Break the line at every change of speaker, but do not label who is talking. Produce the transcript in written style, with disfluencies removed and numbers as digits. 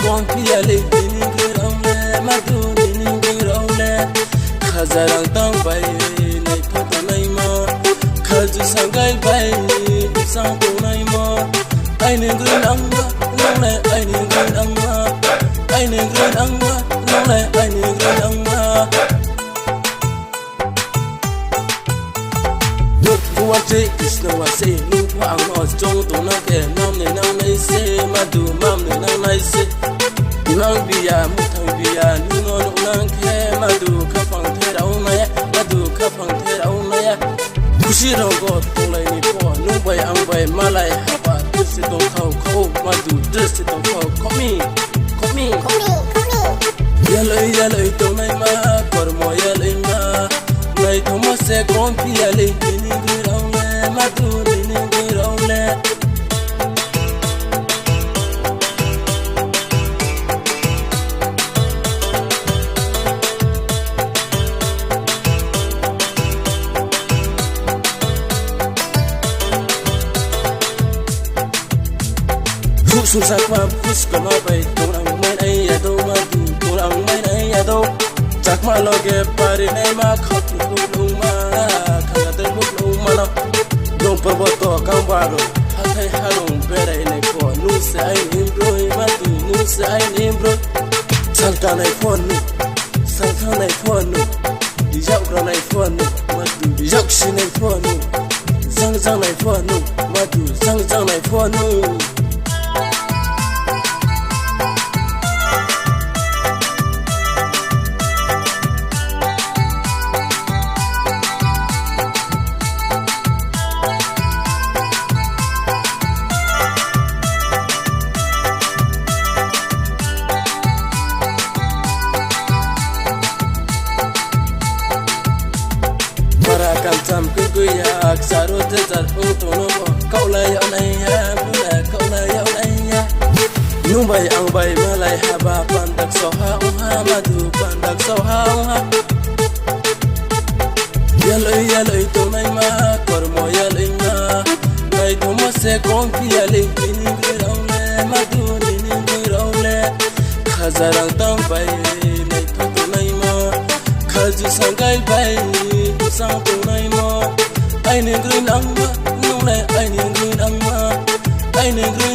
con piale ni grole madu ni grole khazarang tang bai nei phata nai ma khaju sangai bai sang tu nai ma ai ni grang ma long le ai ni grang ma ai ni grang ma long le ai ni grang ma Wate Krishna wase nu phang no chong to na ke nam ne nang nai se madu mam ne nang nai se nang biya mu thang biya nu no nang ke madu kha phang the rau na ya madu kha phang the rau na ya kushi ro go to lai ni po nu bai ang bai malai ha pa tu se to khau khau madu tu se to khau komi ya lai to nai ma kor mo ya lai ma nai thomo se kon piya le ni madu ni grole Su sa qua pus ko ma bai torang mai ai ya do madu torang mai ai ya do chak ma loge pare nei ma khap lu ma kha ta lu ma na Dong perboto kambaro hakai harung bera ini ko nu sai imbro matu nu sai imbro salka nai phone dijak ra nai phone matu dijak shi nai phone zang nai phone matu zang nai phone Kam kuyak saro tejar untono kau la ya nai ya bula kau la ya nai ya numbai ang bai malai haba pandak soha madu pandak soha ya loi to nai ma kormo ya loi ma nai to mo se kon piale ni grole madu ni grole khazarang tang bai nai to nai ma khaju sangai bai sang tu nai mo ai ni green ang ma nong le ai ni green ang ma ai ni green